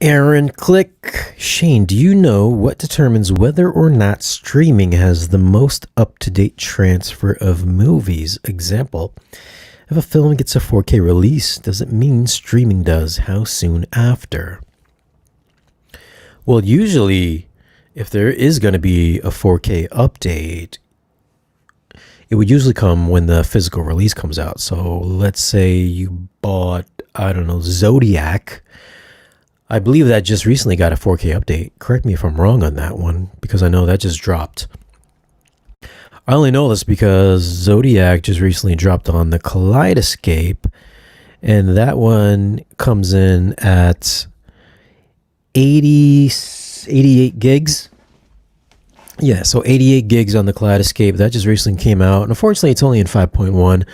Aaron Click. Shane, do you know what determines whether or not streaming has the most up-to-date transfer of movies? Example, if a film gets a 4K release, does it mean streaming does? How soon after? Well, usually, if there is going to be a 4K update, it would usually come when the physical release comes out. So let's say you bought, I don't know, Zodiac. I believe that just recently got a 4K update. Correct me if I'm wrong on that one, because I know that just dropped. I only know this because Zodiac just recently dropped on the Kaleidoscape, and that one comes in at 88 gigs. Yeah, so 88 gigs on the Kaleidoscape. That just recently came out. And unfortunately, it's only in 5.1,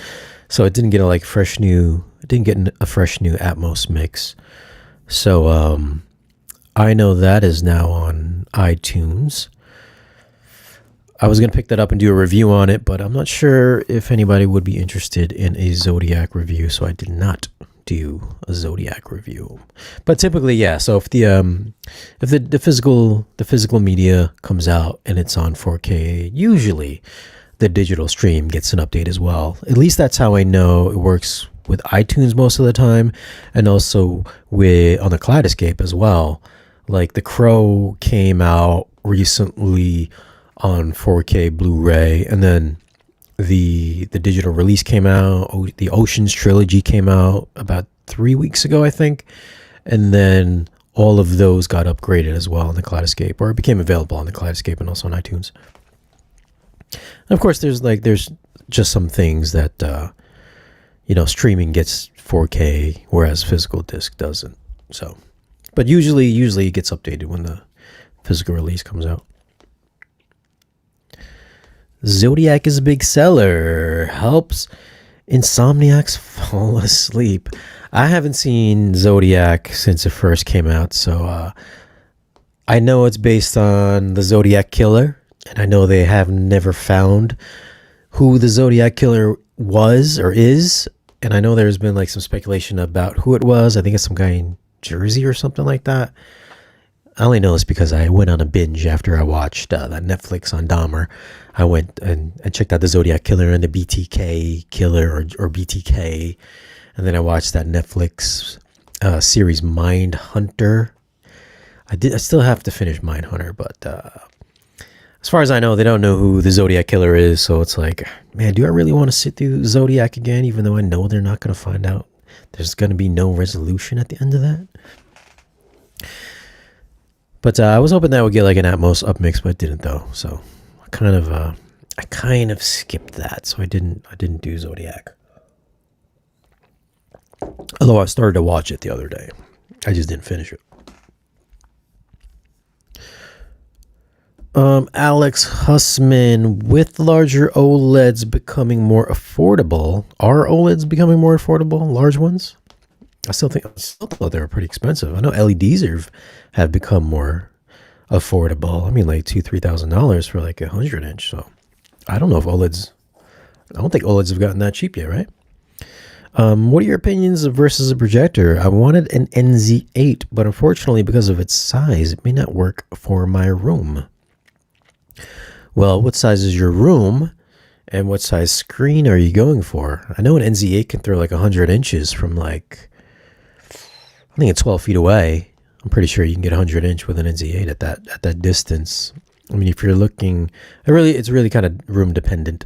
so it didn't get a fresh new Atmos mix. So I know that is now on iTunes. I was going to pick that up and do a review on it, but I'm not sure if anybody would be interested in a Zodiac review, so I did not do a Zodiac review. But typically, yeah, so if the physical media comes out and it's on 4K, usually the digital stream gets an update as well. At least that's how I know it works with iTunes most of the time, and also on the Kaleidoscape as well. Like The Crow came out recently on 4K Blu-ray, and then the digital release came out. The Oceans trilogy came out about 3 weeks ago, I think, and then all of those got upgraded as well on the Kaleidoscape, or it became available on the Kaleidoscape and also on iTunes. And of course, there's just some things that streaming gets 4K, whereas physical disc doesn't. So, but usually it gets updated when the physical release comes out. Zodiac is a big seller. Helps insomniacs fall asleep. I haven't seen Zodiac since it first came out, so I know it's based on the Zodiac Killer, and I know they have never found who the Zodiac Killer was or is. And I know there's been some speculation about who it was. I think it's some guy in Jersey or something like that. I only know this because I went on a binge after I watched that Netflix on Dahmer. I went and checked out the Zodiac Killer and the BTK Killer or BTK. And then I watched that Netflix series Mind Hunter. I still have to finish Mind Hunter, but as far as I know, they don't know who the Zodiac Killer is, so it's like, man, do I really want to sit through Zodiac again, even though I know they're not going to find out? There's going to be no resolution at the end of that. But I was hoping that would get an Atmos upmix, but it didn't though. So I kind of skipped that, so I didn't do Zodiac. Although I started to watch it the other day, I just didn't finish it. Alex Hussman, with larger OLEDs becoming more affordable, are OLEDs becoming more affordable? Large ones? I still thought they were pretty expensive. I know LEDs have become more affordable. I mean, $2,000-$3,000 for a 100-inch. So I don't know if I don't think OLEDs have gotten that cheap yet, right? What are your opinions versus a projector? I wanted an NZ8, but unfortunately, because of its size, it may not work for my room. Well, what size is your room, and what size screen are you going for? I know an NZ8 can throw 100 inches from I think it's 12 feet away. I'm pretty sure you can get 100-inch with an NZ8 at that distance. I mean, if you're looking, it's really kind of room dependent.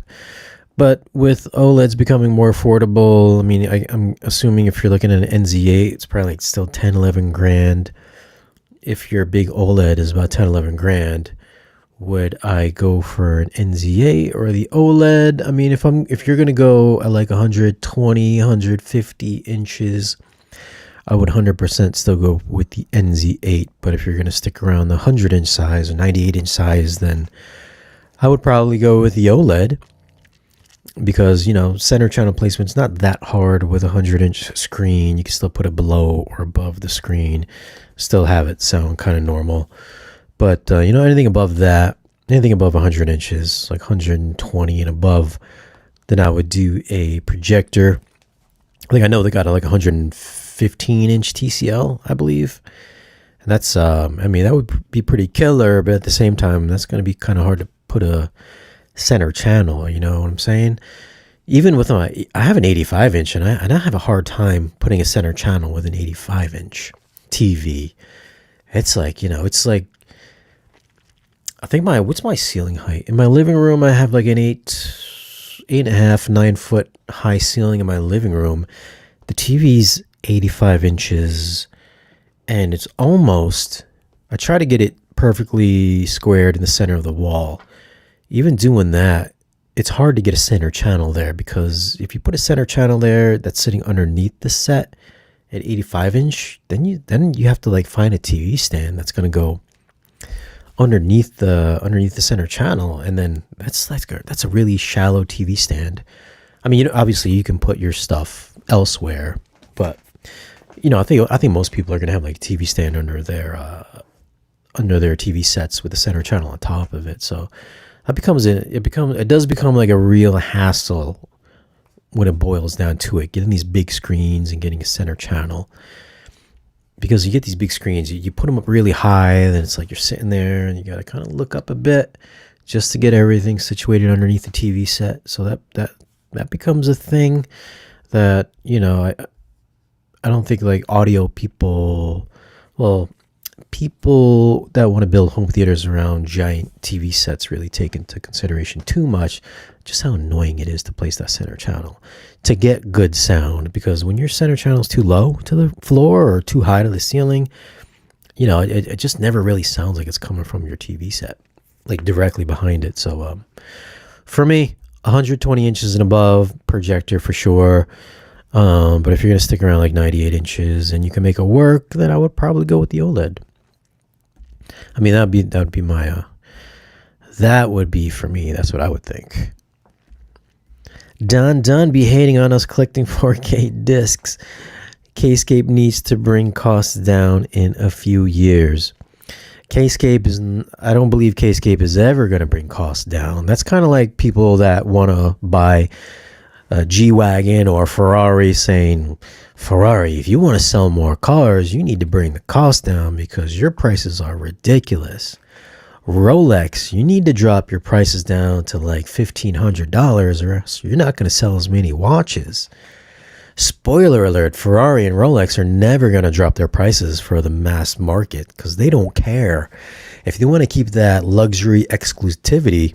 But with OLEDs becoming more affordable, I mean, I'm assuming if you're looking at an NZ8, it's probably still 10, 11 grand. If your big OLED is about 10, 11 grand, would I go for an NZ8 or the OLED? I mean, if you're going to go at 120, 150 inches, I would 100% still go with the NZ8. But if you're going to stick around the 100-inch size or 98-inch size, then I would probably go with the OLED. Because, center channel placement's not that hard with a 100-inch screen. You can still put it below or above the screen, still have it sound kind of normal. But, anything above that, anything above 100 inches, 120 and above, then I would do a projector. I know they got a 115-inch TCL, I believe. And that's I mean, that would be pretty killer, but at the same time, that's going to be kind of hard to put a center channel. You know what I'm saying? Even with I have an 85 inch, and I have a hard time putting a center channel with an 85 inch TV. It's like, it's like, I think what's my ceiling height? In my living room, I have like an 8.5, 9 foot high ceiling in my living room. The TV's 85 inches, and it's almost, I try to get it perfectly squared in the center of the wall. Even doing that, it's hard to get a center channel there, because if you put a center channel there that's sitting underneath the set at 85 inch, then you have to like find a TV stand that's going to go underneath the center channel, and then that's a really shallow TV stand. I mean, obviously you can put your stuff elsewhere, but I think most people are going to have like a TV stand under their TV sets with the center channel on top of it. So it does become like a real hassle when it boils down to it, getting these big screens and getting a center channel. Because you get these big screens, you put them up really high, and then it's like you're sitting there and you got to kind of look up a bit just to get everything situated underneath the TV set. So that becomes a thing that, I don't think like audio people, people that want to build home theaters around giant TV sets really take into consideration too much just how annoying it is to place that center channel to get good sound. Because when your center channel is too low to the floor or too high to the ceiling, it just never really sounds like it's coming from your TV set, like directly behind it. So for me, 120 inches and above projector for sure. But if you're going to stick around like 98 inches and you can make it work, then I would probably go with the OLED. I mean, that would be for me. That's what I would think. Don be hating on us collecting 4K discs. Kscape needs to bring costs down in a few years. I don't believe Kscape is ever going to bring costs down. That's kind of like people that want to buy a G-Wagon or Ferrari saying, Ferrari, if you want to sell more cars, you need to bring the cost down because your prices are ridiculous. Rolex, you need to drop your prices down to like $1,500 or else you're not going to sell as many watches. Spoiler alert, Ferrari and Rolex are never going to drop their prices for the mass market because they don't care. If they want to keep that luxury exclusivity,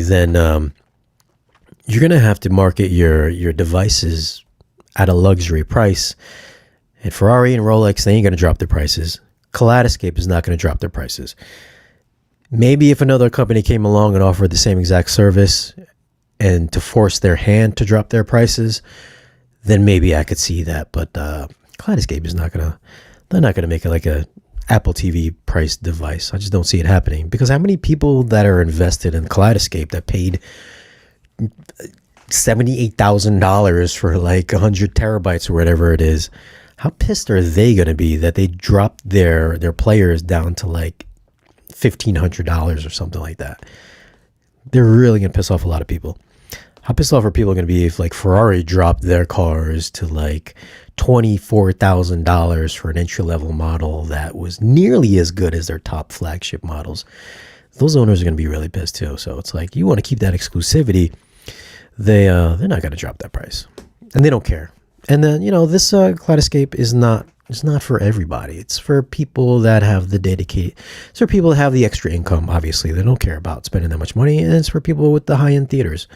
then you're going to have to market your devices at a luxury price. And Ferrari and Rolex, they ain't going to drop their prices. Kaleidoscape is not going to drop their prices. Maybe if another company came along and offered the same exact service and to force their hand to drop their prices, then maybe I could see that. But Kaleidoscape is they're not going to make it like a Apple TV price device. I just don't see it happening, because how many people that are invested in Kaleidoscape that paid $78,000 for like 100 terabytes or whatever it is, how pissed are they going to be that they dropped their players down to like $1,500 or something like that? They're really going to piss off a lot of people. How pissed off are people going to be if like Ferrari dropped their cars to like $24,000 for an entry-level model that was nearly as good as their top flagship models? Those owners are going to be really pissed too. So it's like, you want to keep that exclusivity. They're not going to drop that price, and they don't care. And then, this Kaleidoscape is not for everybody. It's for people that have the dedicated. It's for people that have the extra income. Obviously, they don't care about spending that much money, and it's for people with the high-end theaters.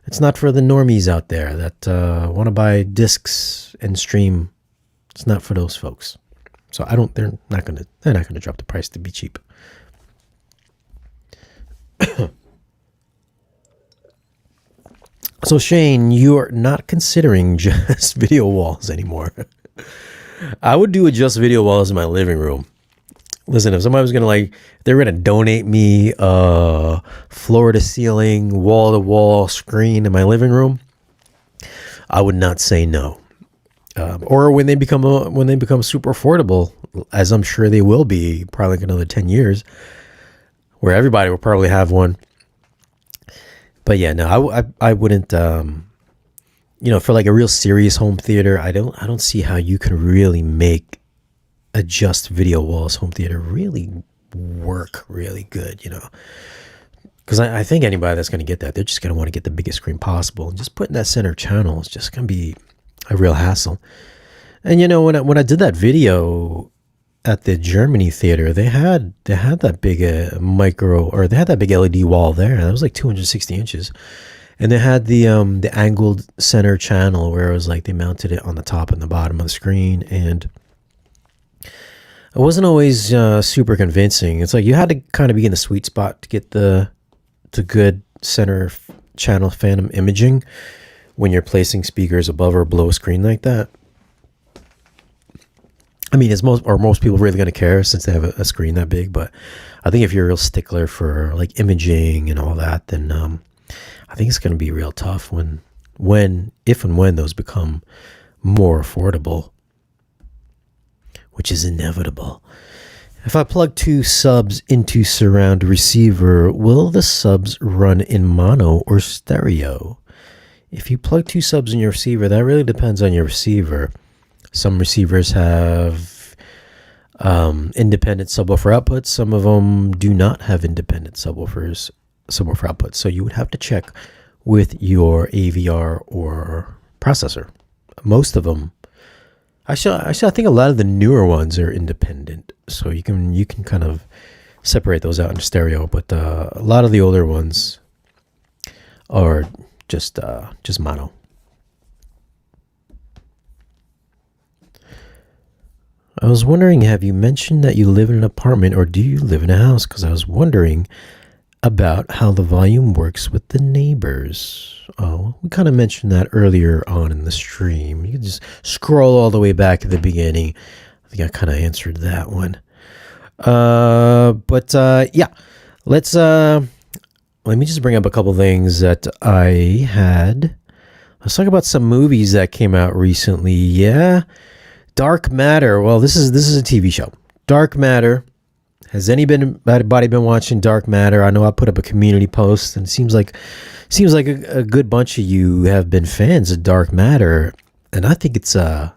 It's not for the normies out there that want to buy discs and stream. It's not for those folks. So they're not gonna drop the price to be cheap. So Shane, you are not considering just video walls anymore. I would do just video walls in my living room. Listen, if somebody was they were gonna donate me a floor to ceiling, wall to wall screen in my living room, I would not say no. Or when they become super affordable, as I'm sure they will be, probably like another 10 years, where everybody will probably have one. But yeah, no, I wouldn't. For like a real serious home theater, I don't see how you can really make adjust video walls home theater really work really good, because I think anybody that's going to get that, they're just going to want to get the biggest screen possible, and just putting that center channel is just going to be a real hassle. And when I did that video at the Germany theater, they had that big they had that big LED wall there. That was like 260 inches, and they had the angled center channel where it was like they mounted it on the top and the bottom of the screen, and it wasn't always super convincing. It's like you had to kind of be in the sweet spot to get the good center channel phantom imaging when you're placing speakers above or below a screen like that. I mean, is most people really going to care since they have a screen that big? But I think if you're a real stickler for like imaging and all that, then I think it's going to be real tough if and when those become more affordable, which is inevitable. If I plug 2 subs into surround receiver, will the subs run in mono or stereo? If you plug 2 subs in your receiver, that really depends on your receiver. Some receivers have independent subwoofer outputs. Some of them do not have independent subwoofer outputs. So you would have to check with your AVR or processor. Most of them, actually, I think a lot of the newer ones are independent. So you can kind of separate those out in stereo. But a lot of the older ones are just mono. I was wondering, have you mentioned that you live in an apartment or do you live in a house? Because I was wondering about how the volume works with the neighbors. Oh, we kind of mentioned that earlier on in the stream. You can just scroll all the way back to the beginning. I think I kind of answered that one. Yeah, let me just bring up a couple things that I had. Let's talk about some movies that came out recently. Yeah. Dark Matter. Well, this is a TV show. Dark Matter. Has anybody been watching Dark Matter? I know I put up a community post, and it seems like a good bunch of you have been fans of Dark Matter, and I think it's on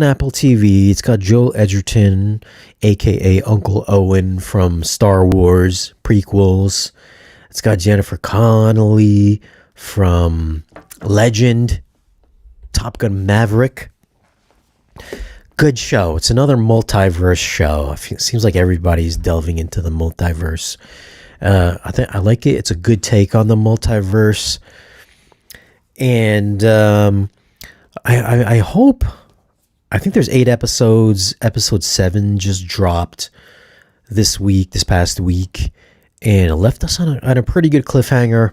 Apple TV. It's got Joel Edgerton, aka Uncle Owen from Star Wars prequels. It's got Jennifer Connelly from Legend, Top Gun Maverick. Good show. It's another multiverse show. It seems like everybody's delving into the multiverse. I like it. It's a good take on the multiverse, and I hope. I think there's 8 episodes. Episode 7 just dropped this past week, and it left us on a pretty good cliffhanger.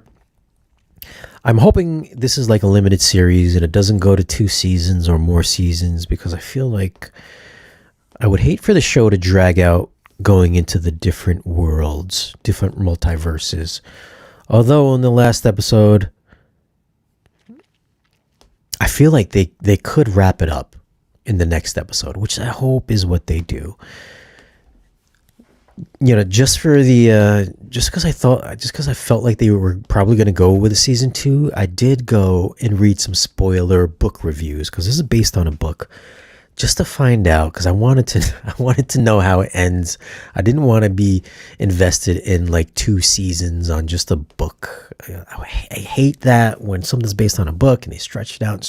I'm hoping this is like a limited series and it doesn't go to 2 seasons or more seasons, because I feel like I would hate for the show to drag out going into the different worlds, different multiverses. Although in the last episode, I feel like they could wrap it up in the next episode, which I hope is what they do. Just because I felt like they were probably going to go with a season 2, I did go and read some spoiler book reviews, because this is based on a book, just to find out, because I wanted to know how it ends. I didn't want to be invested in like 2 seasons on just a book. I hate that when something's based on a book and they stretch it out.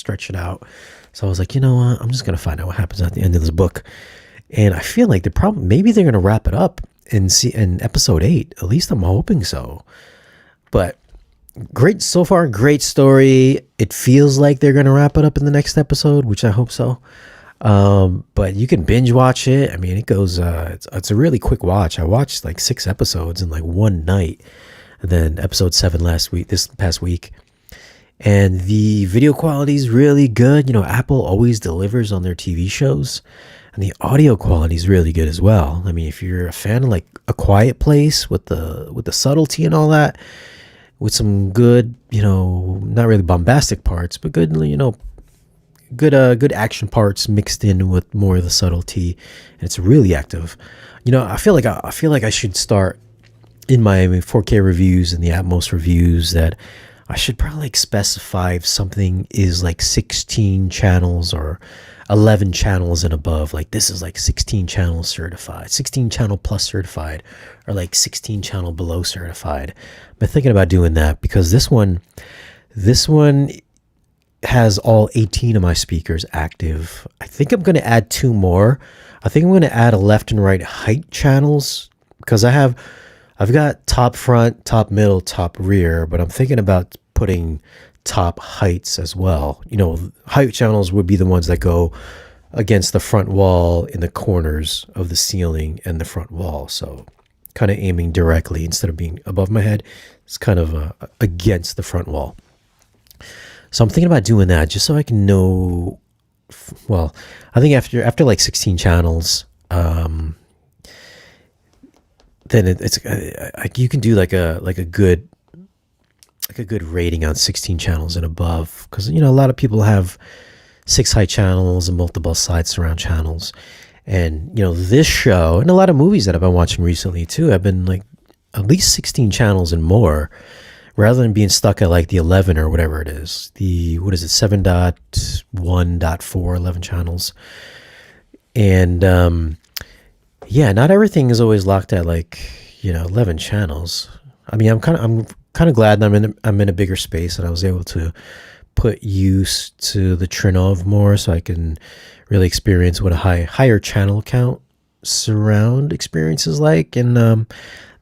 So I was like, you know what? I'm just going to find out what happens at the end of this book. And I feel like maybe they're going to wrap it up in episode 8. At least I'm hoping so. But great so far, great story. It feels like they're going to wrap it up in the next episode, which I hope so. But you can binge watch it. I mean, it goes, it's a really quick watch. I watched like 6 episodes in like one night, and then episode 7 this past week. And the video quality is really good. Apple always delivers on their TV shows, and the audio quality is really good as well. I mean, if you're a fan of like A Quiet Place with the subtlety and all that, with some good, not really bombastic parts, but good, good action parts mixed in with more of the subtlety, and it's really active. I feel like I should start in my 4K reviews and the Atmos reviews that I should probably specify if something is like 16 channels or 11 channels and above. Like this is like 16 channels certified, 16 channel plus certified, or like 16 channel below certified. I've been thinking about doing that because this one has all 18 of my speakers active. I think I'm going to add 2 more. I think I'm going to add a left and right height channels because I've got top front, top middle, top rear, but I'm thinking about putting top heights as well. You know, height channels would be the ones that go against the front wall in the corners of the ceiling and the front wall. So kind of aiming directly instead of being above my head. It's kind of against the front wall. So I'm thinking about doing that just so I can know. Well, I think after like 16 channels, then it's you can do like a good rating on 16 channels and above, because you know a lot of people have 6 high channels and multiple side surround channels, and you know this show and a lot of movies that I've been watching recently too have been like at least 16 channels and more, rather than being stuck at like the 11 or whatever it is. What is it, 7.1.4, 11 channels. And yeah, not everything is always locked at like, you know, 11 channels. I mean, I'm kind of glad that I'm in a bigger space and I was able to put use to the Trinov more, so I can really experience what a higher channel count surround experience is like. And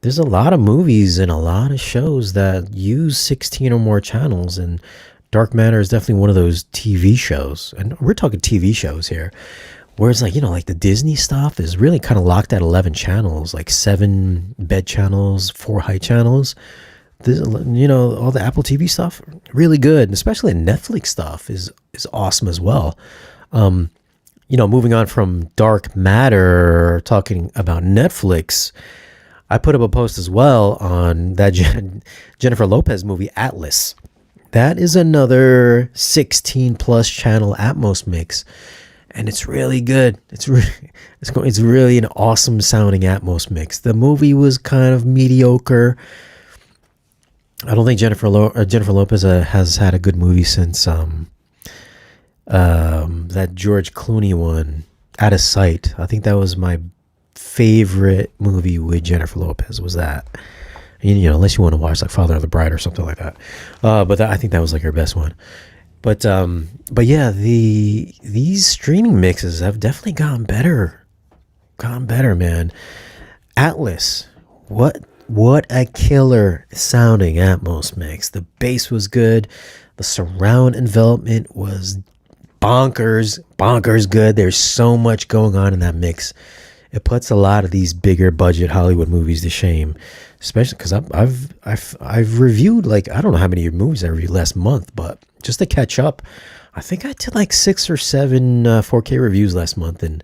there's a lot of movies and a lot of shows that use 16 or more channels, and Dark Matter is definitely one of those TV shows. And we're talking TV shows here, where it's like, you know, like the Disney stuff is really kind of locked at 11 channels, like 7 bed channels, 4 high channels. This, you know, all the Apple TV stuff, really good. And especially Netflix stuff is awesome as well. You know, moving on from Dark Matter, talking about Netflix, I put up a post as well on that Jennifer Lopez movie, Atlas. That is another 16 plus channel Atmos mix, and it's really good. It's really an awesome sounding Atmos mix. The movie was kind of mediocre. I don't think Jennifer Lopez has had a good movie since that George Clooney one, Out of Sight. I think that was my favorite movie with Jennifer Lopez, was that. You know, unless you want to watch like Father of the Bride or something like that. But I think that was like her best one. But yeah, these streaming mixes have definitely gotten better, man. Atlas, what a killer sounding Atmos mix. The bass was good. The surround envelopment was bonkers good. There's so much going on in that mix. It puts a lot of these bigger budget Hollywood movies to shame, especially because I've reviewed, like, I don't know how many movies I reviewed last month, but just to catch up, I think I did like 6 or 7 4K reviews last month, and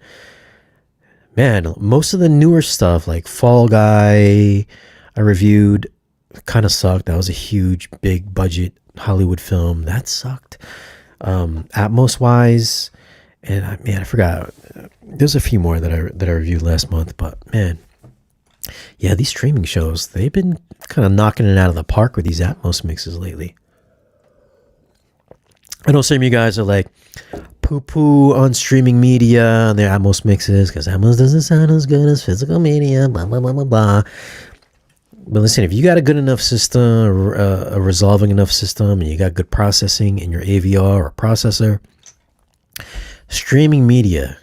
man, most of the newer stuff like Fall Guy I reviewed kind of sucked. That was a huge big budget Hollywood film that sucked. Atmos wise, and I forgot. There's a few more that I reviewed last month, but man, yeah, these streaming shows, they've been kind of knocking it out of the park with these Atmos mixes lately. I know some of you guys are like poo-poo on streaming media and their Atmos mixes because Atmos doesn't sound as good as physical media, blah, blah, blah, blah, blah. But listen, if you got a good enough system, a resolving enough system, and you got good processing in your AVR or processor, streaming media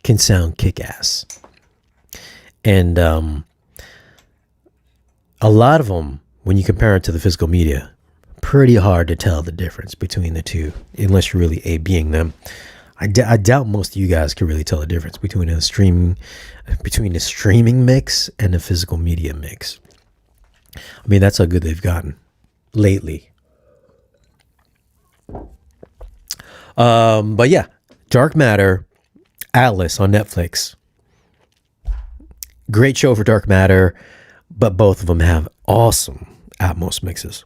can sound kick-ass. And a lot of them, when you compare it to the physical media, pretty hard to tell the difference between the two, unless you're really A-Bing them. I doubt most of you guys can really tell the difference between the streaming mix and the physical media mix. I mean, that's how good they've gotten lately. But yeah, Dark Matter, Atlas on Netflix. Great show for Dark Matter, but both of them have awesome Atmos mixes.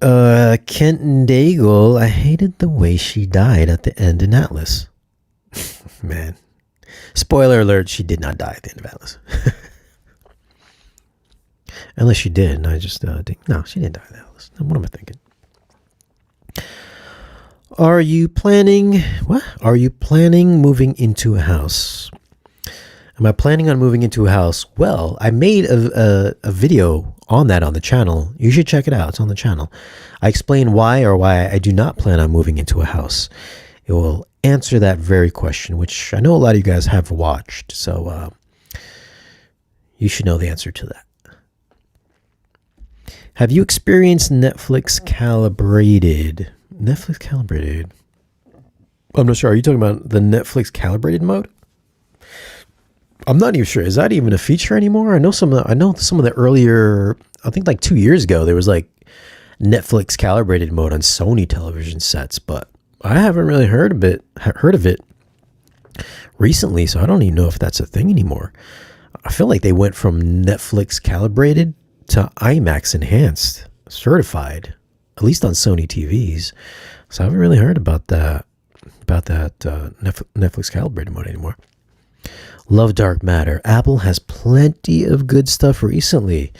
Kenton Daigle, I hated the way she died at the end in Atlas. Man. Spoiler alert, she did not die at the end of Atlas. Unless she did, and I just think, no, she didn't die at Atlas. What am I thinking? Are you planning what? Are you planning moving into a house? Am I planning on moving into a house? Well, I made a video on that on the channel. You should check it out. It's on the channel. I explain why I do not plan on moving into a house. It will answer that very question, which I know a lot of you guys have watched. So you should know the answer to that. Have you experienced Netflix calibrated? Netflix calibrated? I'm not sure. Are you talking about the Netflix calibrated mode? I'm not even sure. Is that even a feature anymore? I know some of the earlier, I think like 2 years ago, there was like Netflix calibrated mode on Sony television sets, but I haven't really heard of it recently, so I don't even know if that's a thing anymore. I feel like they went from Netflix calibrated to IMAX enhanced certified, at least on Sony TVs. So I haven't really heard about that Netflix calibrated mode anymore. Love Dark Matter. Apple has plenty of good stuff recently.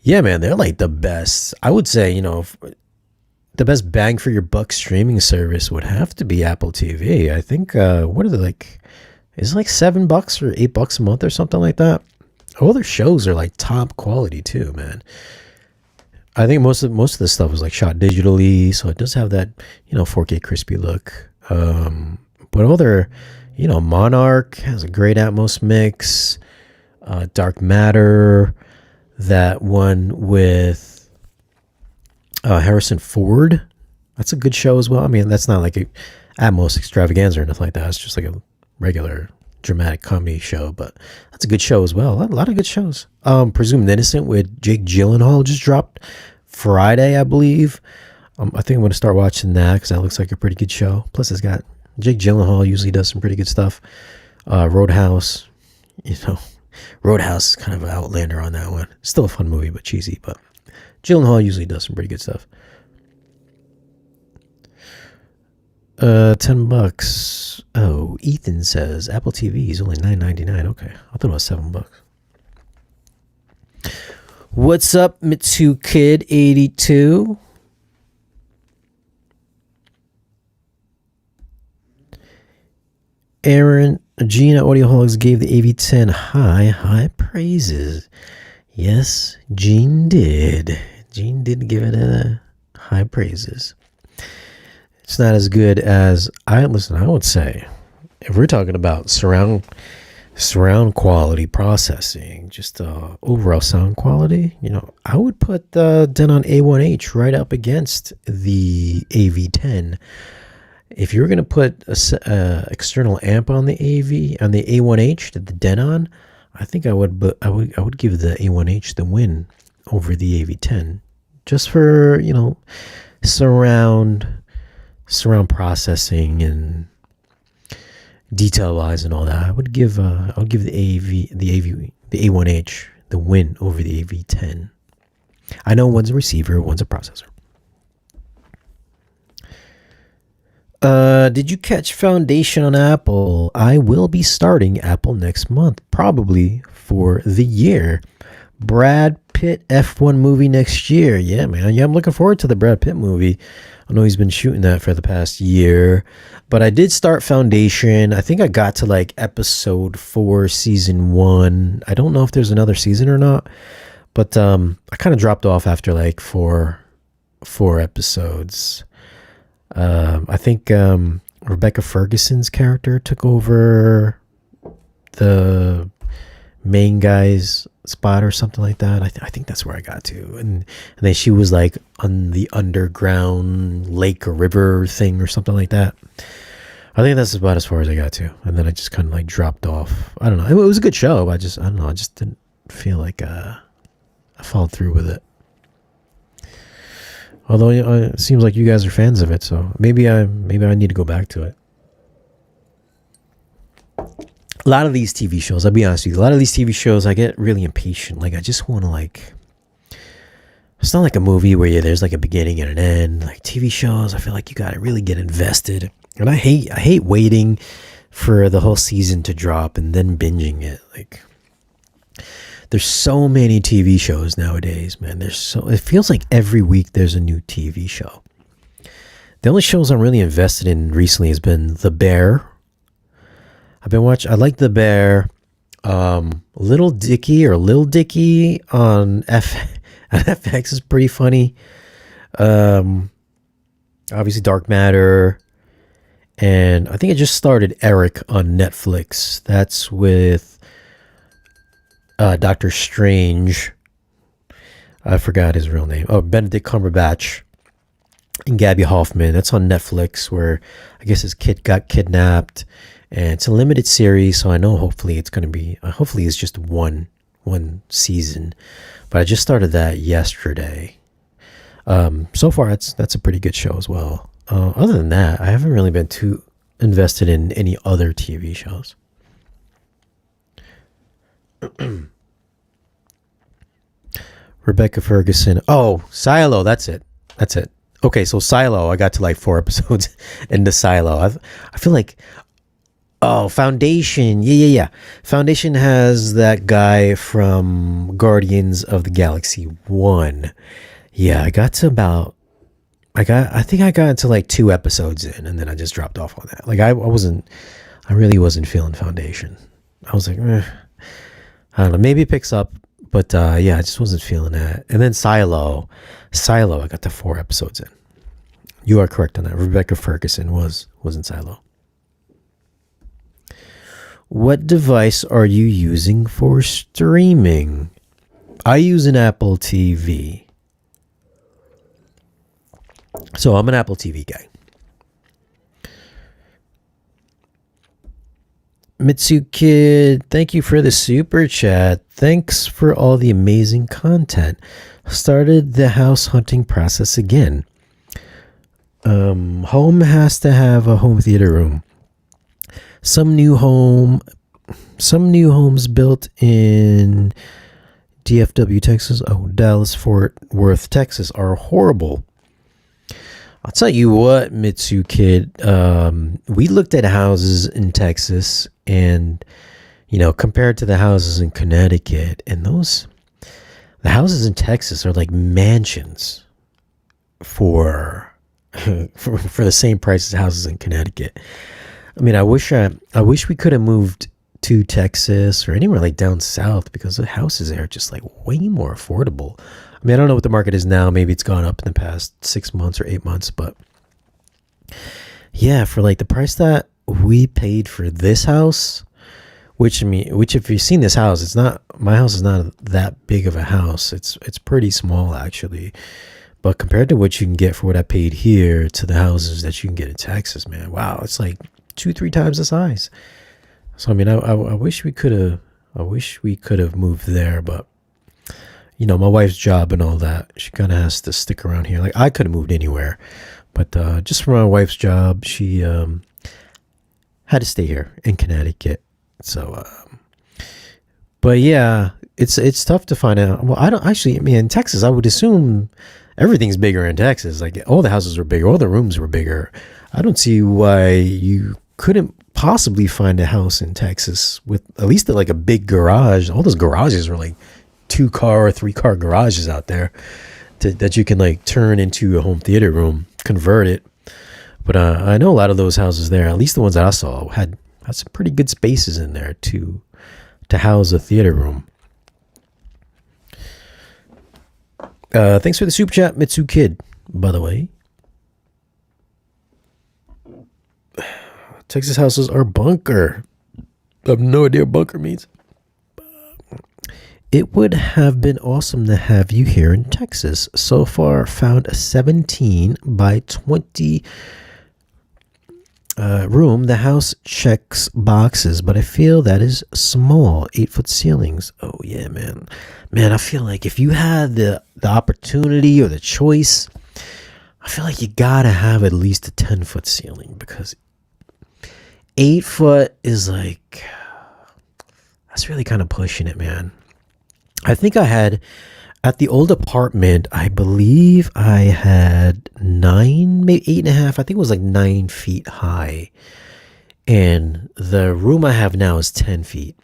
Yeah, man, they're like the best. I would say, the best bang for your buck streaming service would have to be Apple TV. I think, what are they like? Is it like $7 or $8 a month or something like that? All their shows are like top quality too, man. I think most of the stuff is like shot digitally, so it does have that, 4K crispy look. But all their, Monarch has a great Atmos mix. Dark Matter, that one with Harrison Ford, that's a good show as well. I mean, that's not like a Atmos extravaganza or nothing like that. It's just like a regular dramatic comedy show, but that's a good show as well. A lot of good shows. Presumed Innocent with Jake Gyllenhaal just dropped Friday, I believe. I think I'm going to start watching that because that looks like a pretty good show. Plus, it's got Jake Gyllenhaal usually does some pretty good stuff. Roadhouse, Roadhouse is kind of an outlander on that one. Still a fun movie, but cheesy. But Gyllenhaal usually does some pretty good stuff. $10. Oh, Ethan says Apple TV is only $9.99. Okay, I thought it was $7. What's up, Mitsu Kid 82? Aaron, Gina Audioholics gave the AV10 high praises. Yes, Gene did. Gene did give it a high praises. It's not as good as I would say, if we're talking about surround quality processing, just overall sound quality, I would put the Denon A1H right up against the AV10. If you're going to put a external amp on the A1H, the Denon, I think I would give the A1H the win over the AV10, just for surround processing and detail wise and all that. I would give the A1H the win over the AV10. I know one's a receiver, one's a processor. Did you catch Foundation on Apple? I will be starting Apple next month, probably for the year. Brad Pitt F1 movie next year. Yeah, man. Yeah, I'm looking forward to the Brad Pitt movie. I know he's been shooting that for the past year, but I did start Foundation. I think I got to like episode 4, season 1. I don't know if there's another season or not, but I kind of dropped off after like four episodes. I think Rebecca Ferguson's character took over the main guy's spot or something like that. I think that's where I got to, and then she was like on the underground lake or river thing or something like that. I think that's about as far as I got to, and then I just kind of like dropped off. I don't know. It was a good show. I don't know. I just didn't feel like I followed through with it. Although it seems like you guys are fans of it, so maybe I need to go back to it. A lot of these TV shows, I'll be honest with you, a lot of these TV shows, I get really impatient. Like, I just want to it's not like a movie where there's like a beginning and an end. Like TV shows, I feel like you got to really get invested. And I hate waiting for the whole season to drop and then binging it. Like, there's so many TV shows nowadays, man. It feels like every week there's a new TV show. The only shows I'm really invested in recently has been The Bear. I've been watching. I like The Bear. Little Dicky or Lil Dicky on FX is pretty funny. Obviously Dark Matter, and I think I just started Eric on Netflix. That's with Doctor Strange. I forgot his real name. Oh, Benedict Cumberbatch and Gabby Hoffman. That's on Netflix, where I guess his kid got kidnapped, and it's a limited series, so I know hopefully it's going to be hopefully it's just one season, but I just started that yesterday. So far that's a pretty good show as well. Other than that, I haven't really been too invested in any other TV shows. Rebecca Ferguson. Oh, Silo. That's it. Okay, so Silo. I got to like 4 episodes into Silo. I feel like, oh, Foundation. Yeah. Foundation has that guy from Guardians of the Galaxy 1. Yeah, I think I got into like 2 episodes in, and then I just dropped off on that. Like I really wasn't feeling Foundation. I was like, I don't know, maybe it picks up, but yeah, I just wasn't feeling that. And then Silo, I got to 4 episodes in. You are correct on that. Rebecca Ferguson was in Silo. What device are you using for streaming? I use an Apple TV. So I'm an Apple TV guy. Mitsu Kid, thank you for the super chat. Thanks for all the amazing content. Started the house hunting process again. Home has to have a home theater room. Some new homes built in DFW, Texas. Oh, Dallas, Fort Worth, Texas are horrible. I'll tell you what, Mitsu Kid, we looked at houses in Texas and, compared to the houses in Connecticut, and the houses in Texas are like mansions for the same price as houses in Connecticut. I mean, I wish we could have moved to Texas or anywhere like down south, because the houses there are just like way more affordable. I mean, I don't know what the market is now. Maybe it's gone up in the past 6 months or 8 months, but yeah, for like the price that we paid for this house, which if you've seen this house, my house is not that big of a house. It's pretty small actually, but compared to what you can get for what I paid here to the houses that you can get in Texas, man, wow, it's like 2-3 times the size. So I mean, I wish we could have moved there, but my wife's job and all that, she kind of has to stick around here. Like I could have moved anywhere, but just for my wife's job, she had to stay here in Connecticut. So, but yeah, it's tough to find out. Well, I don't actually. I mean, in Texas, I would assume everything's bigger in Texas. Like all the houses were bigger, all the rooms were bigger. I don't see why you couldn't possibly find a house in Texas with at least like a big garage. All those garages were like 2-car or 3-car garages out there that you can like turn into a home theater room, convert it. But I know a lot of those houses there, at least the ones that I saw, had some pretty good spaces in there to house a theater room. Thanks for the super chat, Mitsu Kid, by the way. Texas houses are bunker. I have no idea what bunker means. It would have been awesome to have you here in Texas. So far, found a 17 by 20 room. The house checks boxes, but I feel that is small. 8-foot ceilings. Oh yeah, man. I feel like if you had the opportunity or the choice, I feel like you gotta have at least a 10-foot ceiling, because 8 foot is like, that's really kind of pushing it, man. I think I had, at the old apartment, I believe I had 9, maybe 8.5. I think it was like 9 feet high. And the room I have now is 10 feet.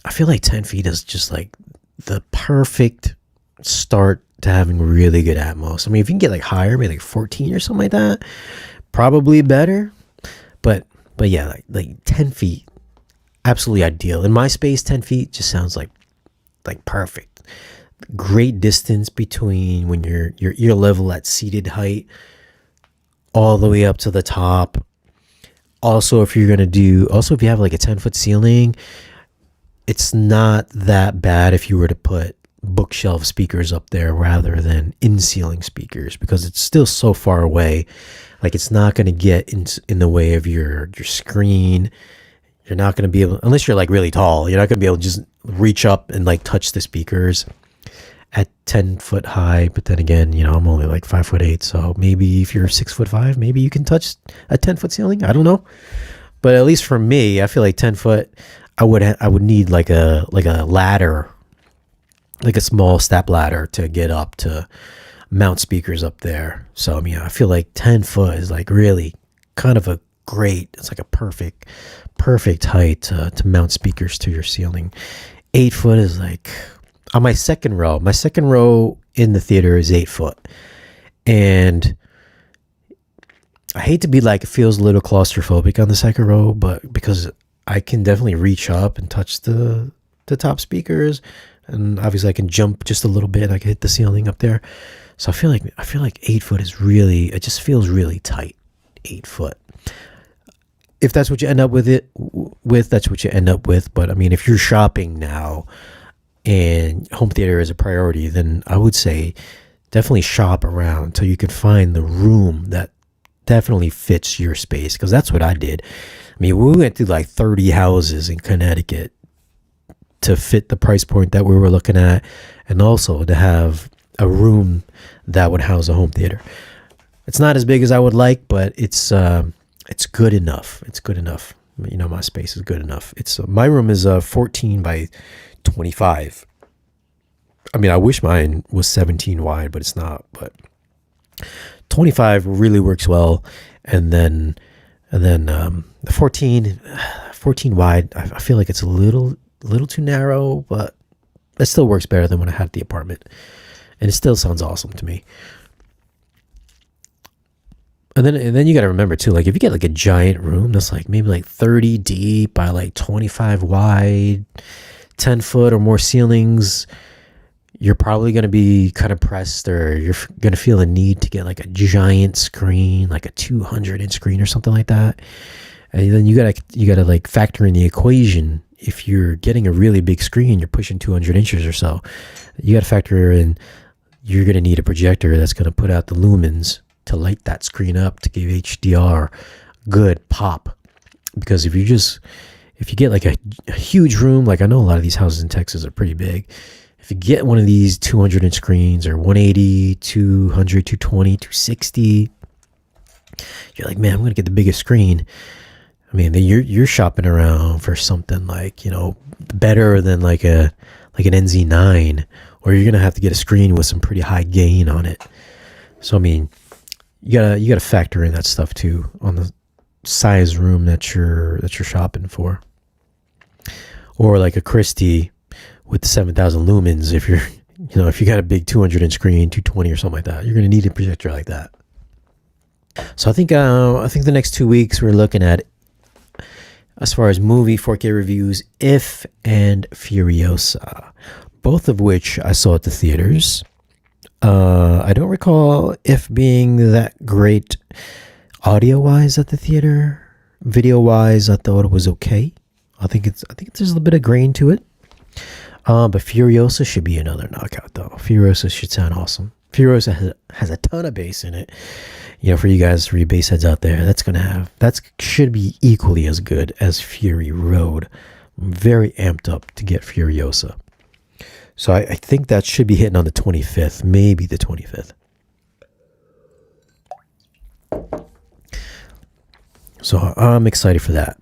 I feel like 10 feet is just like the perfect start to having really good Atmos. I mean, if you can get like higher, maybe like 14 or something like that, probably better. But yeah, like 10 feet, absolutely ideal. In my space, 10 feet just sounds like perfect. Great distance between when your ear level at seated height all the way up to the top. Also, if you have like a 10-foot ceiling, it's not that bad if you were to put bookshelf speakers up there rather than in-ceiling speakers, because it's still so far away. Like, it's not going to get in the way of your screen. You're not going to be able, unless you're like really tall, you're not going to be able to just reach up and like touch the speakers at 10 foot high. But then again, I'm only like 5'8", so maybe if you're 6'5", maybe you can touch a 10-foot ceiling. I don't know, but at least for me, I feel like 10 foot, I would need like a ladder, like a small step ladder to get up to mount speakers up there. So I mean, I feel like 10 foot is like really kind of it's like a perfect height to mount speakers to your ceiling. 8 foot is like on my second row. My second row in the theater is 8 foot, and I hate to be like, it feels a little claustrophobic on the second row, but because I can definitely reach up and touch the top speakers, and obviously I can jump just a little bit. I can hit the ceiling up there. So I feel like 8 foot is really, it just feels really tight. 8 foot. If that's what you end up with, that's what you end up with. But I mean, if you're shopping now and home theater is a priority, then I would say definitely shop around until you can find the room that definitely fits your space, because that's what I did. I mean, we went through like 30 houses in Connecticut to fit the price point that we were looking at, and also to have a room that would house a home theater. It's not as big as I would like, but it's good enough. It's good enough. My space is good enough. My room is 14 by 25. I mean, I wish mine was 17 wide, but it's not. But 25 really works well, and then the 14 wide, I feel like it's a little too narrow, but it still works better than when I had the apartment, and it still sounds awesome to me. And then you got to remember too, like if you get like a giant room that's like maybe like 30 deep by like 25 wide, 10 foot or more ceilings, you're probably going to be kind of pressed, or you're going to feel a need to get like a giant screen, like a 200-inch screen or something like that. And then you gotta like factor in the equation. If you're getting a really big screen, you're pushing 200 inches or so, you got to factor in you're going to need a projector that's going to put out the lumens to light that screen up to give HDR good pop. Because if you get like a huge room, like I know a lot of these houses in Texas are pretty big. If you get one of these 200-inch screens, or 180, 200, 220, 260, you're like, man, I'm going to get the biggest screen. I mean, then you're shopping around for something like, better than like an NZ9, or you're going to have to get a screen with some pretty high gain on it. So, I mean, you gotta factor in that stuff too on the size room that you're shopping for. Or like a Christie with the 7,000 lumens, if you got a big 200-inch screen, 220 or something like that, you're gonna need a projector like that. So I think the next 2 weeks we're looking at, as far as movie 4K reviews, If and Furiosa, both of which I saw at the theaters. I don't recall If being that great audio-wise at the theater. Video-wise, I thought it was okay. I think there's a little bit of grain to it. But Furiosa should be another knockout, though. Furiosa should sound awesome. Furiosa has a ton of bass in it. For you guys, for you bass heads out there, that should be equally as good as Fury Road. I'm very amped up to get Furiosa. So I think that should be hitting on the 25th, maybe the 25th. So I'm excited for that.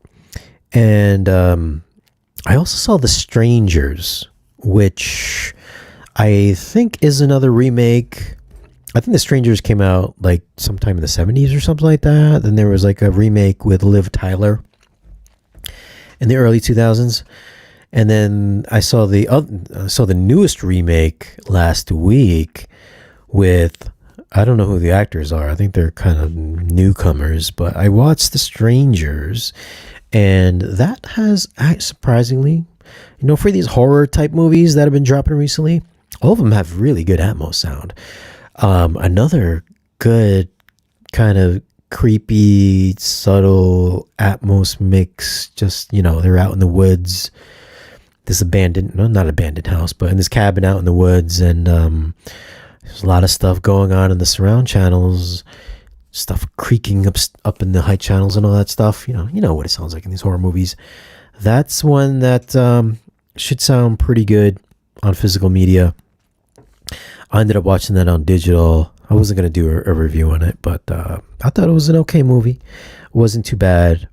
And I also saw The Strangers, which I think is another remake. I think The Strangers came out like sometime in the 70s or something like that. Then there was like a remake with Liv Tyler in the early 2000s. And then I saw the newest remake last week with, I don't know who the actors are. I think they're kind of newcomers, but I watched The Strangers, and that has surprisingly, for these horror type movies that have been dropping recently, all of them have really good Atmos sound. Another good kind of creepy, subtle Atmos mix, just, they're out in the woods, this not abandoned house, but in this cabin out in the woods, and there's a lot of stuff going on in the surround channels, stuff creaking up in the high channels and all that stuff. You know what it sounds like in these horror movies. That's one that should sound pretty good on physical media. I ended up watching that on digital. I wasn't going to do a review on it, but I thought it was an okay movie. It wasn't too bad.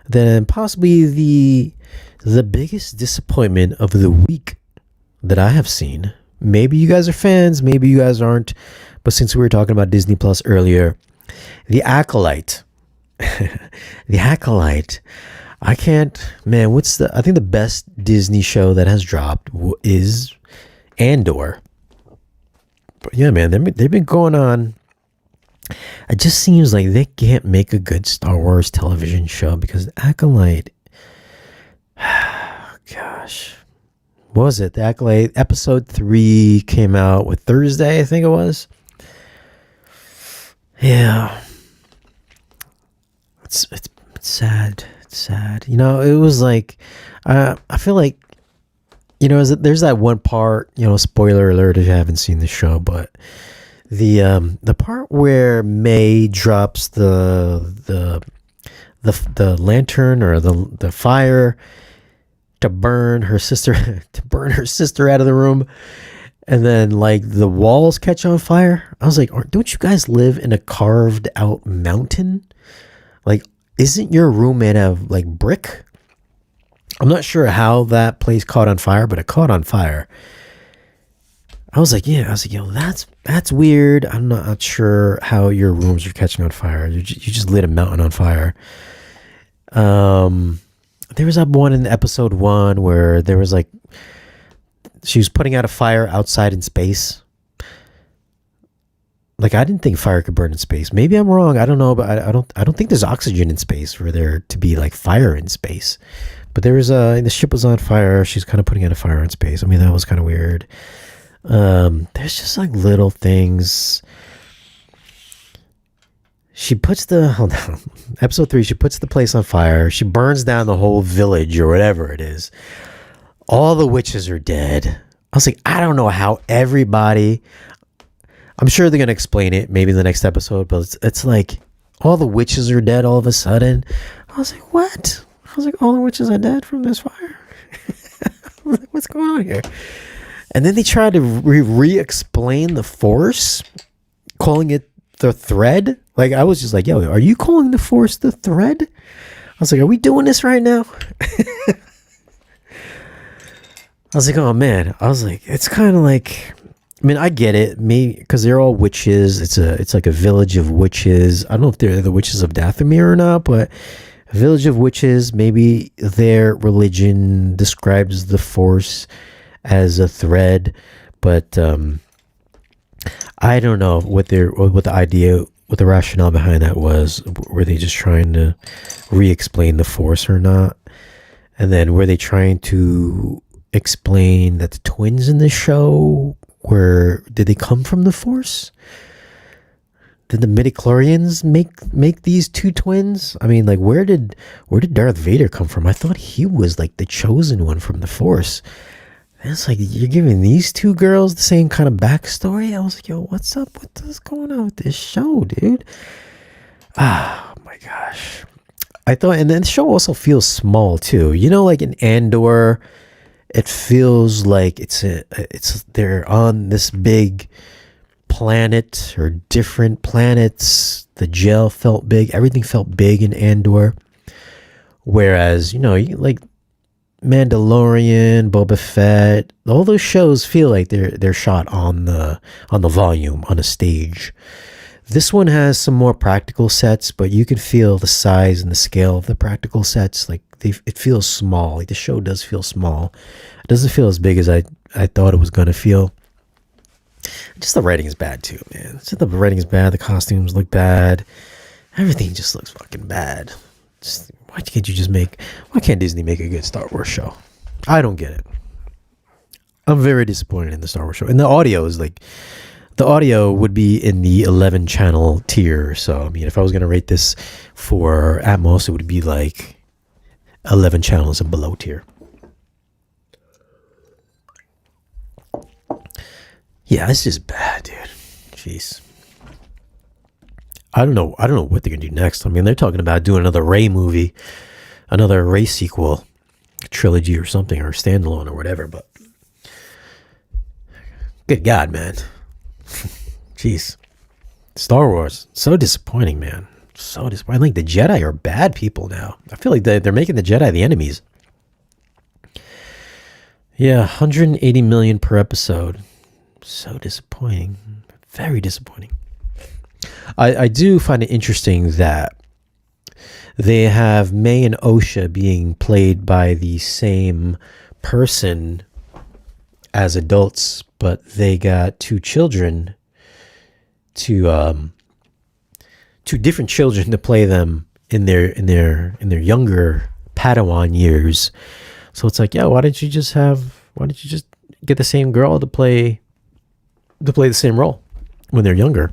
Then possibly the biggest disappointment of the week that I have seen. Maybe you guys are fans, maybe you guys aren't. But since we were talking about Disney Plus earlier, The Acolyte. The Acolyte. I think the best Disney show that has dropped is Andor. But yeah, man, they've been going on. It just seems like they can't make a good Star Wars television show because Acolyte, gosh, what was it? The Acolyte episode 3 came out with Thursday, I think it was. Yeah, it's sad. It's sad. It was like, I feel like, there's that one part, spoiler alert if you haven't seen the show, but the part where May drops the lantern or the fire to burn her sister out of the room, and then like the walls catch on fire. I was like, don't you guys live in a carved out mountain? Like, isn't your room made of like brick? I'm not sure how that place caught on fire, but it caught on fire. I was like, yo, that's weird. I'm not sure how your rooms are catching on fire. You just lit a mountain on fire. There was that one in episode 1 where there was like, she was putting out a fire outside in space. Like, I didn't think fire could burn in space. Maybe I'm wrong. I don't know, but I don't think there's oxygen in space for there to be like fire in space. But there was the ship was on fire. She's kind of putting out a fire in space. I mean, that was kind of weird. There's just like little things. She puts episode 3, she puts the place on fire. She burns down the whole village or whatever it is. All the witches are dead. I was like, I don't know how everybody, I'm sure they're going to explain it maybe in the next episode, but it's like all the witches are dead all of a sudden. I was like, what? I was like, all the witches are dead from this fire? What's going on here? And then they tried to re-explain the Force, calling it the thread. Like, I was just like, yo, are you calling the Force the thread? I was like, are we doing this right now? I was like, oh man. I was like, it's kind of like, I mean, I get it, maybe because they're all witches. It's like a village of witches. I don't know if they're the witches of Dathomir or not, but a village of witches. Maybe their religion describes the Force as a thread, but I don't know what the idea, what the rationale behind that was. Were they just trying to re-explain the Force or not? And then were they trying to explain that the twins in the show did they come from the Force? Did the midichlorians make these two twins? I mean, like, where did Darth Vader come from? I thought he was like the chosen one from the Force. And it's like, you're giving these two girls the same kind of backstory? I was like, yo, what's up? What's going on with this show, dude? Ah, oh my gosh. I thought, and then the show also feels small too. Like in Andor, it feels like they're on this big planet or different planets. The jail felt big. Everything felt big in Andor. Whereas, like Mandalorian, Boba Fett, all those shows feel like they're shot on the volume, on a stage. This one has some more practical sets, but you can feel the size and the scale of the practical sets. Like it feels small. Like the show does feel small. It doesn't feel as big as I thought it was going to feel. Just the writing is bad too, man. Just the writing is bad. The costumes look bad. Everything just looks fucking bad. Why can't Disney make a good Star Wars show? I don't get it. I'm very disappointed in the Star Wars show. And the audio would be in the 11 channel tier. So, I mean, if I was going to rate this for Atmos, it would be like 11 channels and below tier. Yeah, it's just bad, dude. Jeez. I don't know what they're going to do next. I mean, they're talking about doing another Rey movie, another Rey sequel, trilogy or something, or standalone or whatever, but good God, man. Jeez. Star Wars, so disappointing, man. So disappointing. Like, the Jedi are bad people now. I feel like they're making the Jedi the enemies. Yeah, 180 million per episode. So disappointing. Very disappointing. I do find it interesting that they have May and Osha being played by the same person as adults, but they got two children, two different children to play them in their younger Padawan years. So it's like, yeah, why didn't you just get the same girl to play the same role when they're younger?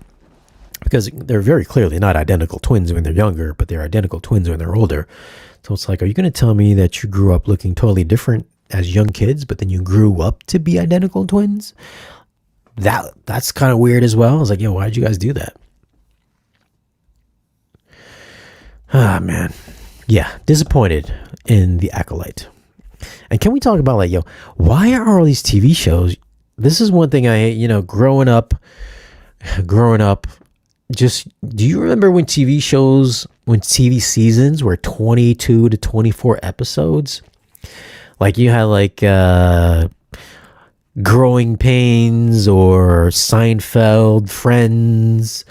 Because they're very clearly not identical twins when they're younger, but they're identical twins when they're older. So it's like, are you going to tell me that you grew up looking totally different as young kids, but then you grew up to be identical twins? That's kind of weird as well. I was like, yo, why did you guys do that? Ah, man. Yeah, disappointed in the Acolyte. And can we talk about, like, yo, why are all these TV shows? This is one thing I hate, growing up, just, do you remember when TV seasons were 22 to 24 episodes? Like, you had like Growing Pains or Seinfeld, Friends,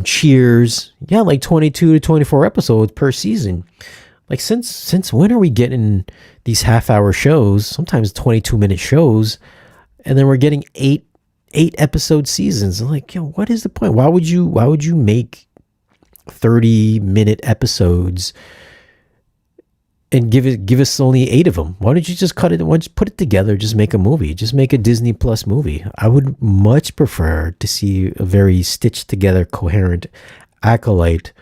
Cheers. Yeah, like 22 to 24 episodes per season. Like, since when are we getting these half-hour shows, sometimes 22-minute shows, and then we're getting eight episode seasons? I'm like, yo, what is the point? Why would you make 30-minute episodes and give us only 8 of them? Why don't you just cut it? Why don't you put it together? Just make a movie. Just make a Disney Plus movie. I would much prefer to see a very stitched together, coherent Acolyte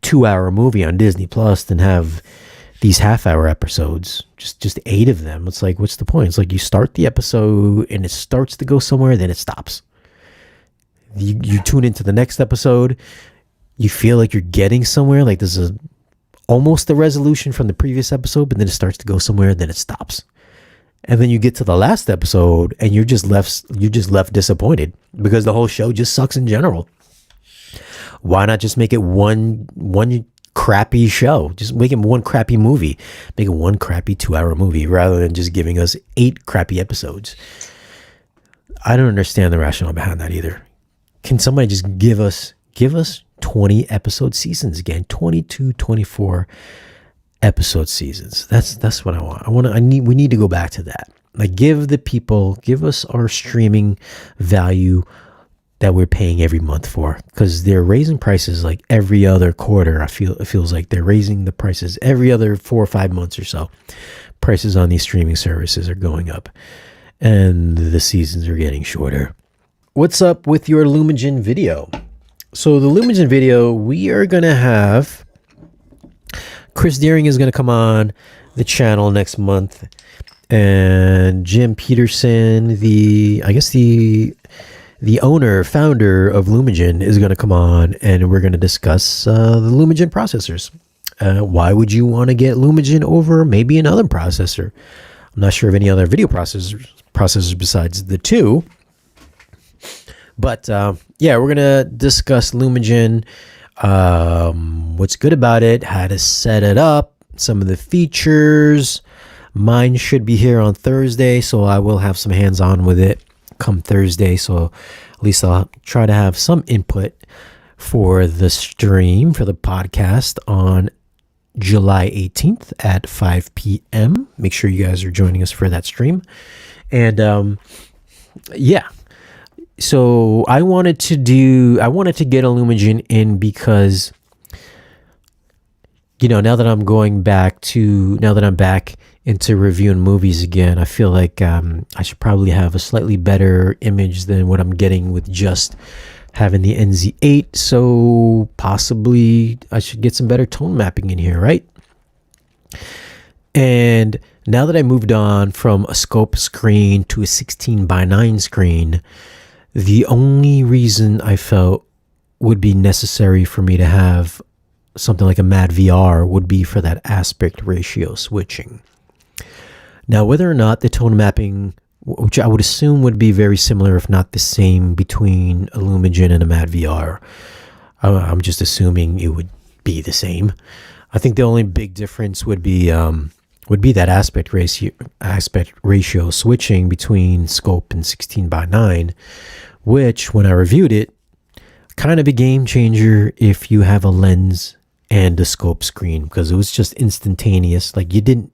2-hour movie on Disney Plus than have these half-hour episodes, just 8 of them. It's like, what's the point? It's like, you start the episode and it starts to go somewhere, then it stops. You tune into the next episode, you feel like you're getting somewhere, like this is almost the resolution from the previous episode, but then it starts to go somewhere, then it stops. And then you get to the last episode and you're just left disappointed because the whole show just sucks in general. Why not just make it one crappy show? Just make it one crappy movie. Make it one crappy 2-hour movie rather than just giving us 8 crappy episodes. I don't understand the rationale behind that either. Can somebody just give us 20 episode seasons again? 22, 24 episode seasons. That's what I want. We need to go back to that. Like, give us our streaming value that we're paying every month for, because they're raising prices like every other quarter. It feels like they're raising the prices every other 4 or 5 months or so. Prices on these streaming services are going up and the seasons are getting shorter. What's up with your Lumagen video? So the Lumagen video, we are going to have Chris Deering is going to come on the channel next month, and Jim Peterson, the founder of Lumagen, is going to come on, and we're going to discuss the Lumagen processors. Why would you want to get Lumagen over maybe another processor? I'm not sure of any other video processors besides the two. But yeah, we're going to discuss Lumagen, what's good about it, how to set it up, some of the features. Mine should be here on Thursday, so I will have some hands-on with it come Thursday. So at least I'll try to have some input for the stream, for the podcast on July 18th at 5 p.m. Make sure you guys are joining us for that stream. And Yeah. So I wanted to get a Lumagen in because, now that I'm back into reviewing movies again, I feel like I should probably have a slightly better image than what I'm getting with just having the NZ8. So possibly I should get some better tone mapping in here, right? And now that I moved on from a scope screen to a 16:9 screen, the only reason I felt would be necessary for me to have something like a Mad VR would be for that aspect ratio switching. Now, whether or not the tone mapping, which I would assume would be very similar, if not the same, between a Lumagen and a Mad VR, I'm just assuming it would be the same. I think the only big difference would be that aspect ratio switching between scope and 16:9, which, when I reviewed it, kind of a game changer if you have a lens and a scope screen, because it was just instantaneous. Like you didn't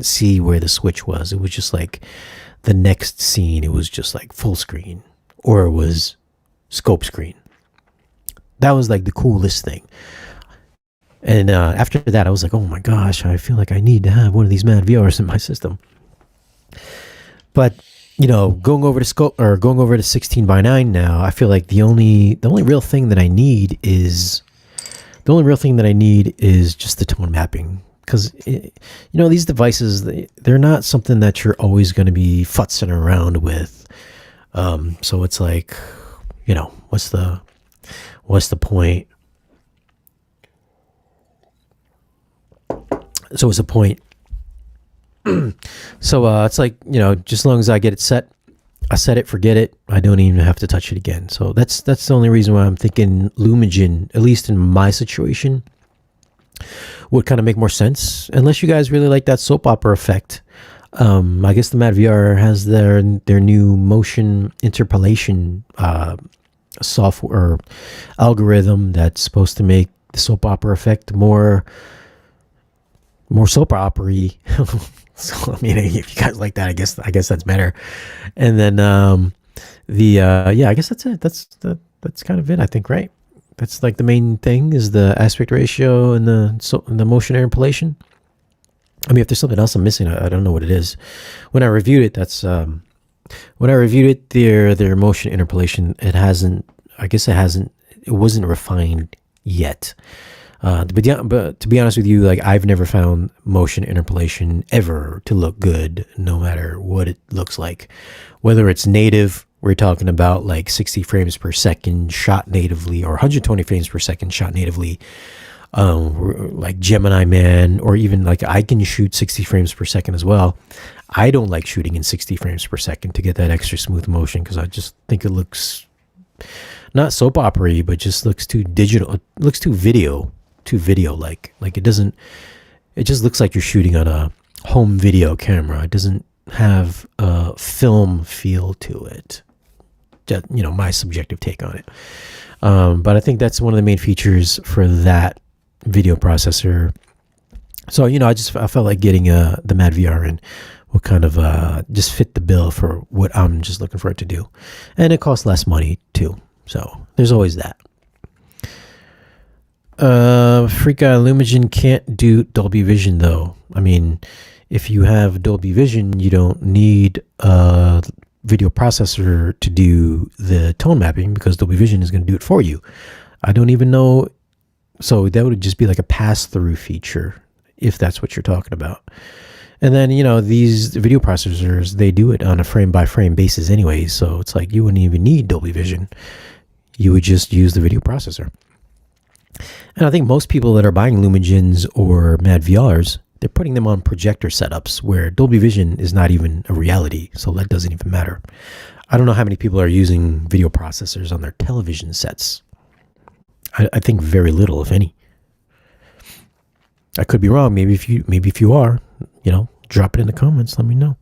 see where the switch was. It was just like the next scene, it was just like full screen, or it was scope screen. That was like the coolest thing. And after that, I was like, oh my gosh, I feel like I need to have one of these Mad VRs in my system. But going over to 16:9 now, I feel like the only real thing that I need is just the tone mapping, because these devices, they're not something that you're always going to be futzing around with. So it's like, what's the point? So it's a point. So it's like, just as long as I get it set, I set it, forget it. I don't even have to touch it again. So that's the only reason why I'm thinking Lumagen, at least in my situation, would kind of make more sense. Unless you guys really like that soap opera effect. I guess the Mad VR has their new motion interpolation software or algorithm that's supposed to make the soap opera effect more soap opera-y. So I mean, if you guys like that, I guess that's better. And then I guess that's it. That's kind of it, I think, right? That's like the main thing is the aspect ratio and the motion interpolation. I mean, if there's something else I'm missing, I don't know what it is. When I reviewed it, their motion interpolation, it wasn't refined yet. But to be honest with you, like I've never found motion interpolation ever to look good, no matter what it looks like. Whether it's native, we're talking about like 60 frames per second shot natively, or 120 frames per second shot natively, like Gemini Man, or even like I can shoot 60 frames per second as well. I don't like shooting in 60 frames per second to get that extra smooth motion, because I just think it looks not soap opera-y, but just looks too digital. It looks too video like it just looks like you're shooting on a home video camera. It doesn't have a film feel to it. Just, my subjective take on it. But I think that's one of the main features for that video processor. So I felt like getting the Mad VR in will kind of just fit the bill for what I'm just looking for it to do, and it costs less money too. So there's always that. Freak out, Lumagen can't do Dolby Vision though. I mean, if you have Dolby Vision, you don't need a video processor to do the tone mapping, because Dolby Vision is going to do it for you. I don't even know. So that would just be like a pass-through feature, if that's what you're talking about. And then, these video processors, they do it on a frame-by-frame basis anyway, so it's like you wouldn't even need Dolby Vision. You would just use the video processor. And I think most people that are buying Lumagens or Mad VRs, they're putting them on projector setups where Dolby Vision is not even a reality, so that doesn't even matter. I don't know how many people are using video processors on their television sets. I think very little, if any. I could be wrong. Maybe if you are, drop it in the comments. Let me know.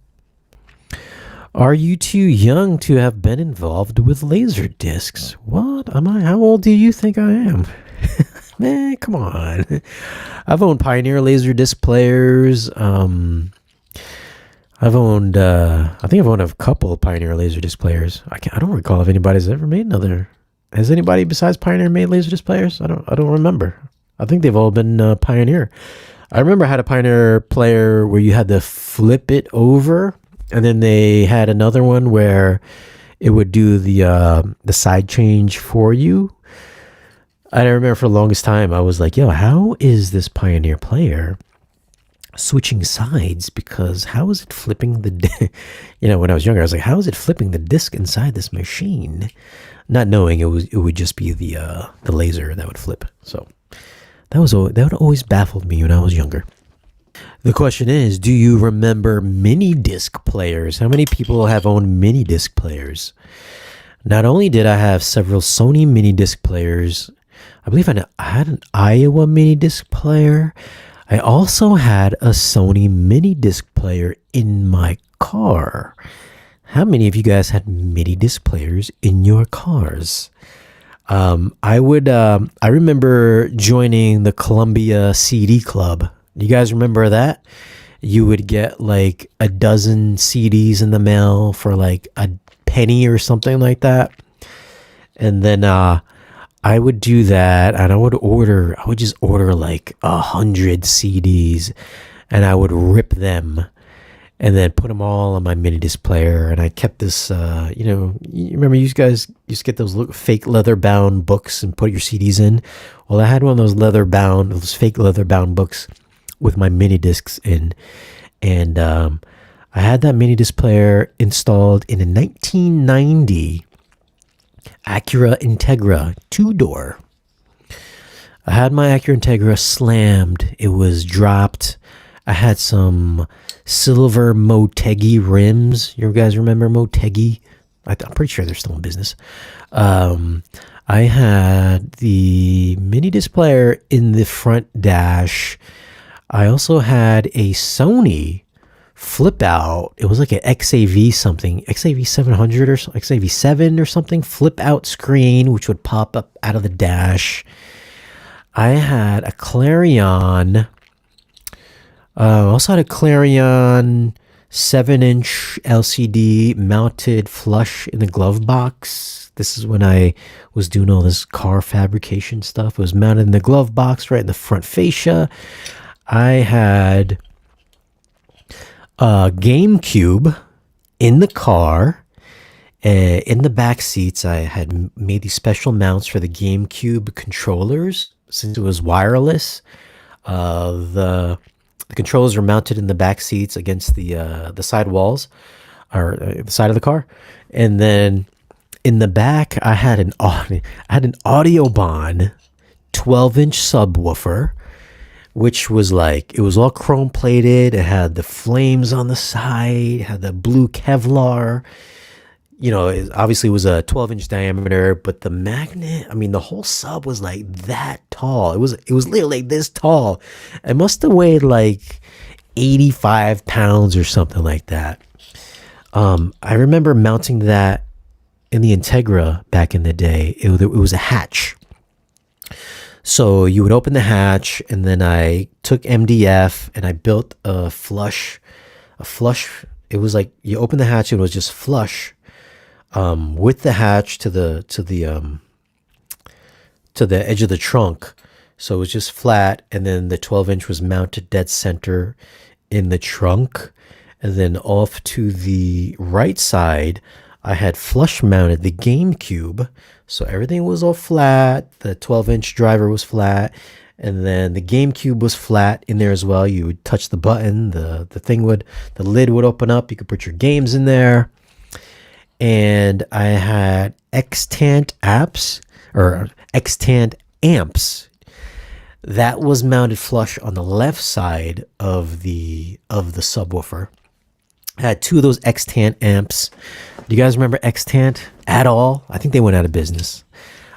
Are you too young to have been involved with laser discs? What am I? How old do you think I am? Man, come on. I've owned Pioneer laser disc players. I've owned, I think I've owned a couple of Pioneer Laserdisc players. I don't recall if anybody's ever made another. Has anybody besides Pioneer made Laserdisc players? I don't remember. I think they've all been Pioneer. I remember I had a Pioneer player where you had to flip it over, and then they had another one where it would do the side change for you. I remember for the longest time I was like, yo, how is this Pioneer player switching sides? Because how is it flipping the when I was younger I was like, how is it flipping the disc inside this machine, not knowing it would just be the laser that would flip. So that would always baffled me when I was younger. The question is, do you remember mini disc players? How many people have owned mini disc players? Not only did I have several Sony mini disc players, I believe I had an Iowa mini disc player. I also had a Sony mini disc player in my car. How many of you guys had mini disc players in your cars? I remember joining the Columbia CD Club. You guys remember that? You would get like a dozen CDs in the mail for like a penny or something like that. And then I would do that, and I would just order like 100 CDs, and I would rip them and then put them all on my mini disc player. And I kept this, you remember you guys used to get those fake leather bound books and put your CDs in? Well, I had one of those fake leather bound books with my mini discs in, and I had that mini disc player installed in a 1990 Acura Integra 2-door. I had my Acura Integra slammed. It was dropped. I had some silver Motegi rims. You guys remember Motegi? I'm pretty sure they're still in business. I had the mini disc player in the front dash. I also had a Sony flip out. It was like an XAV something, XAV 700 or XAV 7 or something, flip out screen, which would pop up out of the dash. I had a Clarion. Also had a Clarion 7-inch LCD mounted flush in the glove box. This is when I was doing all this car fabrication stuff. It was mounted in the glove box right in the front fascia. I had a GameCube in the car. In the back seats, I had made these special mounts for the GameCube controllers. Since it was wireless, the controllers were mounted in the back seats against the side walls, or the side of the car. And then in the back, I had an Audiobahn 12-inch subwoofer, which was like, it was all chrome plated. It had the flames on the side, it had the blue Kevlar. It obviously was a 12-inch diameter, but the magnet, the whole sub was like that tall. It was literally like this tall. It must have weighed like 85 pounds or something like that. I remember mounting that in the Integra back in the day. It was a hatch. So you would open the hatch, and then I took MDF and I built a flush. It was like you open the hatch and it was just flush, with the hatch to the edge of the trunk. So it was just flat, and then the 12-inch was mounted dead center in the trunk. And then off to the right side, I had flush mounted the GameCube. So everything was all flat. The 12-inch driver was flat. And then the GameCube was flat in there as well. You would touch the button, the lid would open up. You could put your games in there. And I had extant amps. That was mounted flush on the left side of the subwoofer. I had two of those extant amps. Do you guys remember extant at all? I think they went out of business.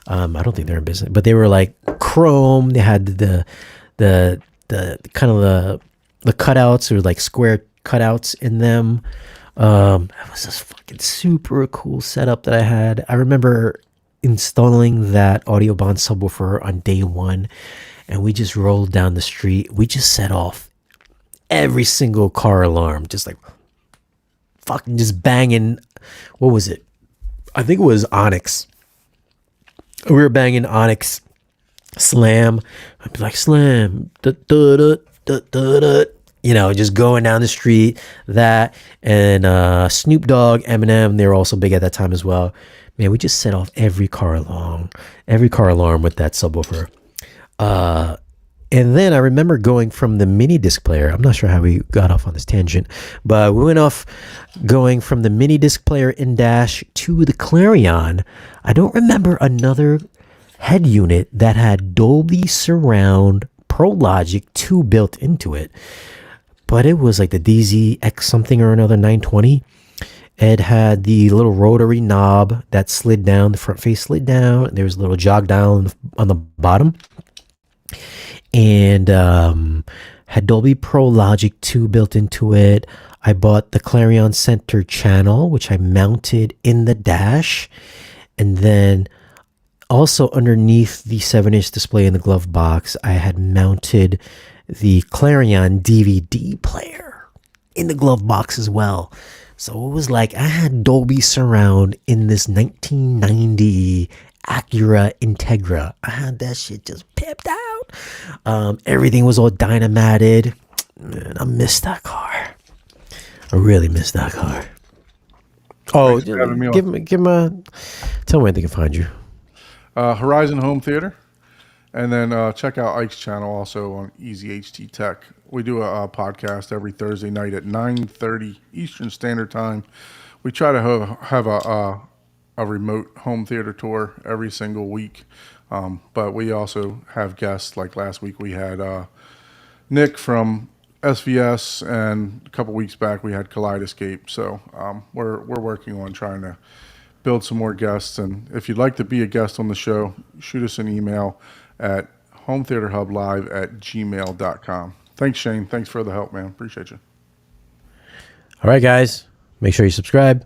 I don't think they're in business, but they were like chrome. They had the kind of the cutouts, or like square cutouts in them. It was this fucking super cool setup that I had. I remember installing that Audiobahn subwoofer on day one, and we just rolled down the street. We just set off every single car alarm, just like fucking just banging. What was it? I think it was Onyx. We were banging Onyx Slam. I'd be like, Slam. Da, da, da, da, da, da. You know, just going down the street. That and Snoop Dogg, Eminem, they were also big at that time as well. Man, we just set off every car alarm with that subwoofer. And then I remember going from the mini disc player. I'm not sure how we got off on this tangent, but we went off going from the mini disc player in Dash to the Clarion. I don't remember another head unit that had Dolby Surround Pro Logic 2 built into it, but it was like the DZX something or another 920. It had the little rotary knob that slid down, the front face slid down. There was a little jog dial on the bottom. And had Dolby Pro Logic 2 built into it. I bought the Clarion Center channel, which I mounted in the dash. And then also underneath the 7-inch display in the glove box, I had mounted the Clarion DVD player in the glove box as well. So it was like I had Dolby Surround in this 1990 Acura Integra. I had that shit just pimped out. Everything was all dynamated. Man, I missed that car. I really missed that car. Oh, give him a. Tell me where they can find you. Horizon Home Theater, and then check out Ike's channel also on Easy HT Tech. We do a podcast every Thursday night at 9:30 Eastern Standard Time. We try to have a remote home theater tour every single week, but we also have guests. Like last week, we had Nick from SVS, and a couple weeks back we had Kaleidoscape. So we're working on trying to build some more guests. And if you'd like to be a guest on the show, shoot us an email at hometheaterhublive@gmail.com. Thanks, Shane. Thanks for the help, man. Appreciate you. All right, guys. Make sure you subscribe.